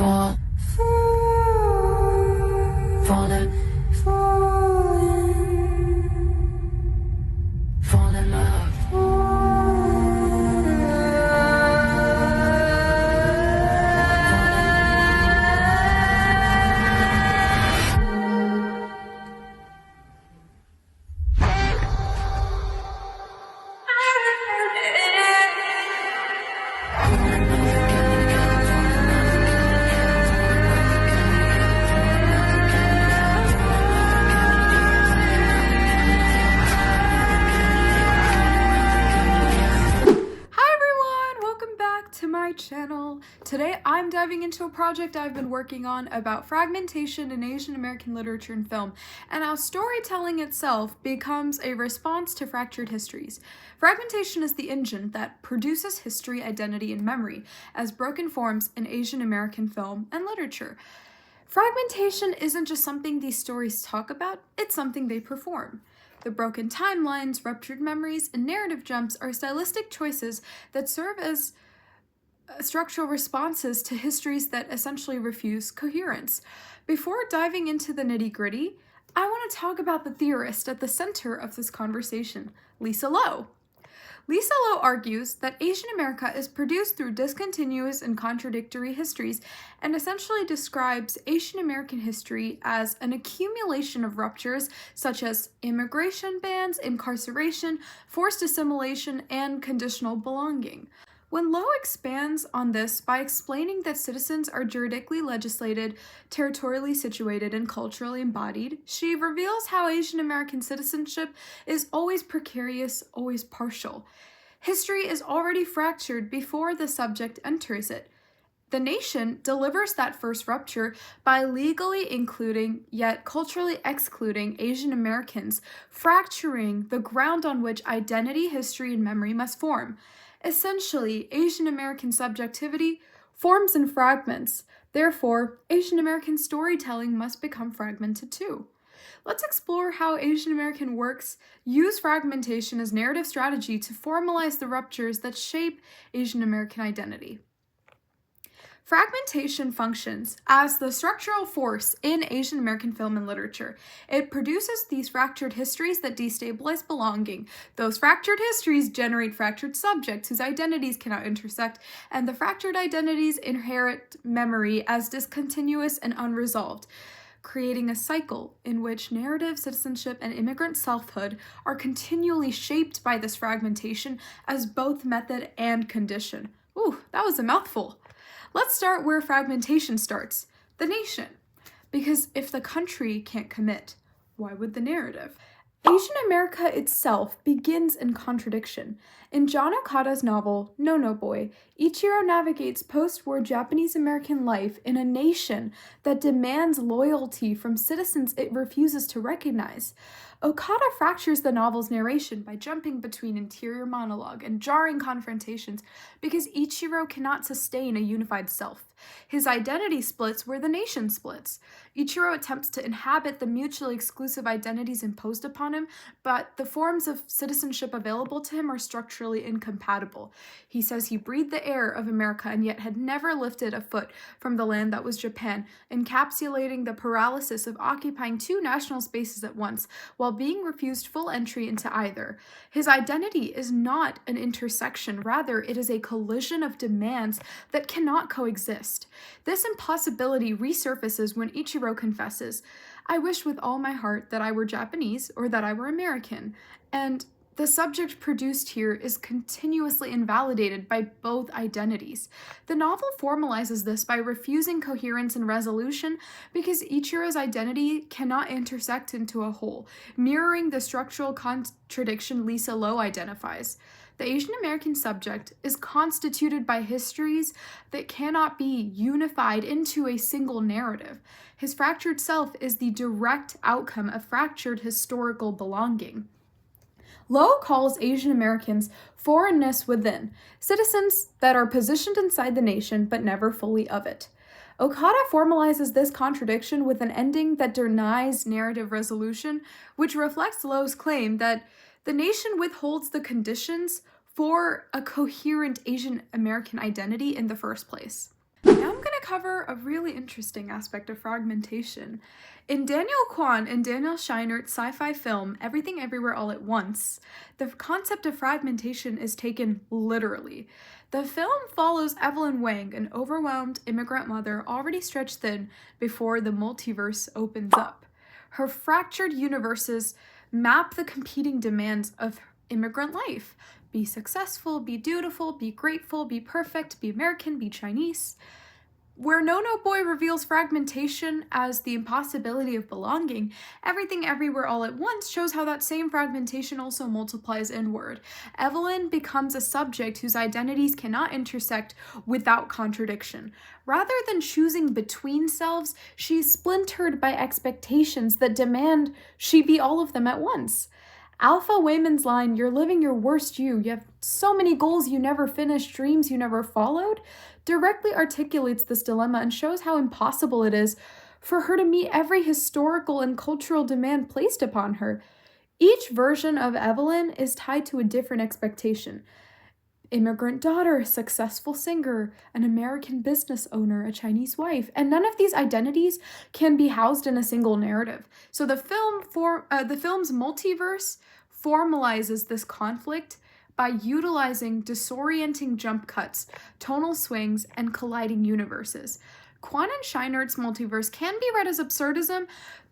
fall, falling, fall in love. Channel. Today I'm diving into a project I've been working on about fragmentation in Asian American literature and film, and how storytelling itself becomes a response to fractured histories. Fragmentation is the engine that produces history, identity, and memory as broken forms in Asian American film and literature. Fragmentation isn't just something these stories talk about, it's something they perform. The broken timelines, ruptured memories, and narrative jumps are stylistic choices that serve as structural responses to histories that essentially refuse coherence. Before diving into the nitty-gritty, I want to talk about the theorist at the center of this conversation, Lisa Lowe. Lisa Lowe argues that Asian America is produced through discontinuous and contradictory histories, and essentially describes Asian American history as an accumulation of ruptures such as immigration bans, incarceration, forced assimilation, and conditional belonging. When Lowe expands on this by explaining that citizens are juridically legislated, territorially situated, and culturally embodied, she reveals how Asian American citizenship is always precarious, always partial. History is already fractured before the subject enters it. The nation delivers that first rupture by legally including, yet culturally excluding Asian Americans, fracturing the ground on which identity, history, and memory must form. Essentially, Asian American subjectivity forms in fragments. Therefore, Asian American storytelling must become fragmented too. Let's explore how Asian American works use fragmentation as narrative strategy to formalize the ruptures that shape Asian American identity. Fragmentation functions as the structural force in Asian American film and literature. It produces these fractured histories that destabilize belonging. Those fractured histories generate fractured subjects whose identities cannot intersect, and the fractured identities inherit memory as discontinuous and unresolved, creating a cycle in which narrative, citizenship, and immigrant selfhood are continually shaped by this fragmentation as both method and condition. Ooh, that was a mouthful. Let's start where fragmentation starts, the nation. Because if the country can't commit, why would the narrative? Asian America itself begins in contradiction. In John Okada's novel, No No Boy, Ichiro navigates post-war Japanese-American life in a nation that demands loyalty from citizens it refuses to recognize. Okada fractures the novel's narration by jumping between interior monologue and jarring confrontations because Ichiro cannot sustain a unified self. His identity splits where the nation splits. Ichiro attempts to inhabit the mutually exclusive identities imposed upon him, but the forms of citizenship available to him are structurally incompatible. He says he breathed the air of America and yet had never lifted a foot from the land that was Japan, encapsulating the paralysis of occupying two national spaces at once, while being refused full entry into either. His identity is not an intersection, rather it is a collision of demands that cannot coexist. This impossibility resurfaces when Ichiro confesses, "I wish with all my heart that I were Japanese or that I were American," and the subject produced here is continuously invalidated by both identities. The novel formalizes this by refusing coherence and resolution because Ichiro's identity cannot intersect into a whole, mirroring the structural contradiction Lisa Lowe identifies. The Asian American subject is constituted by histories that cannot be unified into a single narrative. His fractured self is the direct outcome of fractured historical belonging. Lowe calls Asian Americans foreignness within, citizens that are positioned inside the nation but never fully of it. Okada formalizes this contradiction with an ending that denies narrative resolution, which reflects Lowe's claim that the nation withholds the conditions for a coherent Asian American identity in the first place. Now I'm going to cover a really interesting aspect of fragmentation. In Daniel Kwan and Daniel Scheinert's sci-fi film Everything Everywhere All at Once, the concept of fragmentation is taken literally. The film follows Evelyn Wang, an overwhelmed immigrant mother already stretched thin before the multiverse opens up. Her fractured universes map the competing demands of immigrant life. Be successful, be dutiful, be grateful, be perfect, be American, be Chinese. Where No No Boy reveals fragmentation as the impossibility of belonging, Everything Everywhere All at Once shows how that same fragmentation also multiplies inward. Evelyn becomes a subject whose identities cannot intersect without contradiction. Rather than choosing between selves, she's splintered by expectations that demand she be all of them at once. Alpha Wayman's line, "You're living your worst you have so many goals you never finished, dreams you never followed," directly articulates this dilemma and shows how impossible it is for her to meet every historical and cultural demand placed upon her. Each version of Evelyn is tied to a different expectation. Immigrant daughter, successful singer, an American business owner, a Chinese wife, and none of these identities can be housed in a single narrative. So the film's multiverse formalizes this conflict by utilizing disorienting jump cuts, tonal swings, and colliding universes. Kwan and Scheinert's multiverse can be read as absurdism,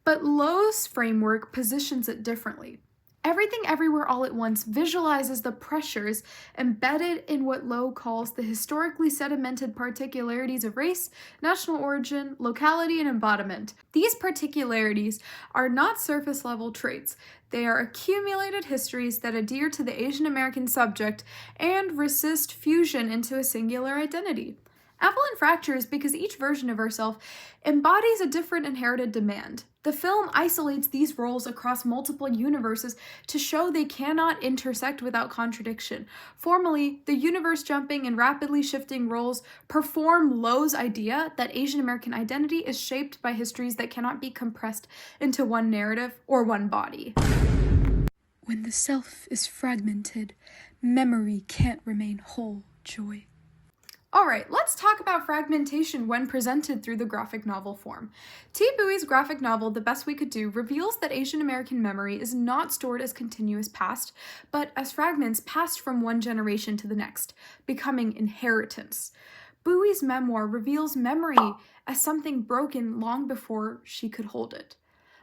but Lowe's framework positions it differently. Everything Everywhere All at Once visualizes the pressures embedded in what Lowe calls the historically sedimented particularities of race, national origin, locality, and embodiment. These particularities are not surface-level traits. They are accumulated histories that adhere to the Asian American subject and resist fusion into a singular identity. Evelyn fractures because each version of herself embodies a different inherited demand. The film isolates these roles across multiple universes to show they cannot intersect without contradiction. Formally, the universe-jumping and rapidly shifting roles perform Lowe's idea that Asian American identity is shaped by histories that cannot be compressed into one narrative or one body. When the self is fragmented, memory can't remain whole, Joy. Alright, let's talk about fragmentation when presented through the graphic novel form. T. Bowie's graphic novel, The Best We Could Do, reveals that Asian American memory is not stored as continuous past, but as fragments passed from one generation to the next, becoming inheritance. Bowie's memoir reveals memory as something broken long before she could hold it.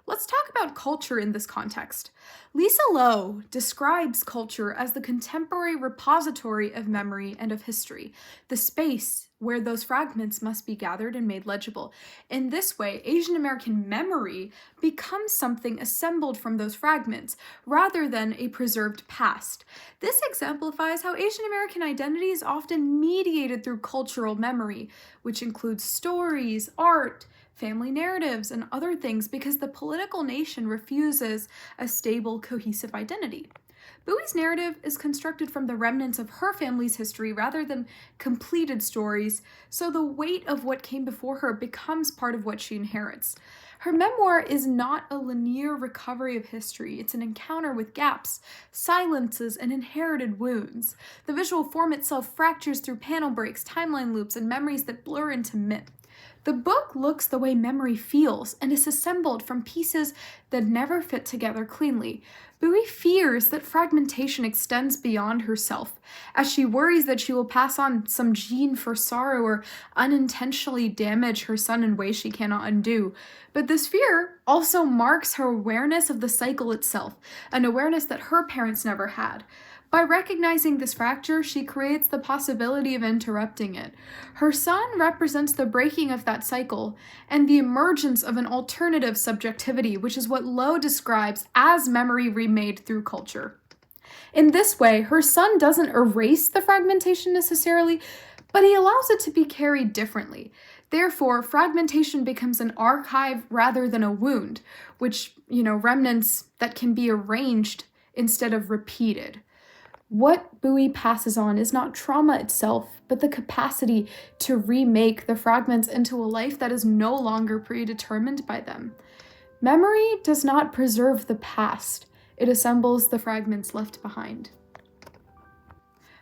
Let's talk about culture in this context. Lisa Lowe describes culture as the contemporary repository of memory and of history, the space where those fragments must be gathered and made legible. In this way, Asian American memory becomes something assembled from those fragments, rather than a preserved past. This exemplifies how Asian American identity is often mediated through cultural memory, which includes stories, art, family narratives, and other things because the political nation refuses a stable, cohesive identity. Bowie's narrative is constructed from the remnants of her family's history rather than completed stories, so the weight of what came before her becomes part of what she inherits. Her memoir is not a linear recovery of history, it's an encounter with gaps, silences, and inherited wounds. The visual form itself fractures through panel breaks, timeline loops, and memories that blur into myth. The book looks the way memory feels and is assembled from pieces that never fit together cleanly. Bowie fears that fragmentation extends beyond herself, as she worries that she will pass on some gene for sorrow or unintentionally damage her son in ways she cannot undo. But this fear also marks her awareness of the cycle itself, an awareness that her parents never had. By recognizing this fracture, she creates the possibility of interrupting it. Her son represents the breaking of that cycle and the emergence of an alternative subjectivity, which is what Lowe describes as memory remade through culture. In this way, her son doesn't erase the fragmentation necessarily, but he allows it to be carried differently. Therefore, fragmentation becomes an archive rather than a wound, which, remnants that can be arranged instead of repeated. What Bowie passes on is not trauma itself, but the capacity to remake the fragments into a life that is no longer predetermined by them. Memory does not preserve the past, it assembles the fragments left behind.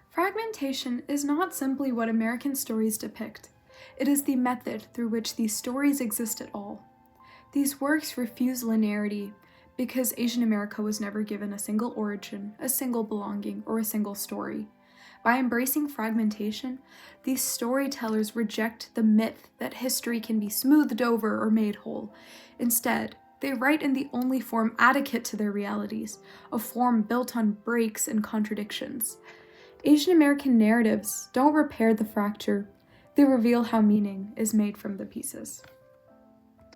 Fragmentation is not simply what American stories depict. It is the method through which these stories exist at all. These works refuse linearity because Asian America was never given a single origin, a single belonging, or a single story. By embracing fragmentation, these storytellers reject the myth that history can be smoothed over or made whole. Instead, they write in the only form adequate to their realities, a form built on breaks and contradictions. Asian American narratives don't repair the fracture, they reveal how meaning is made from the pieces.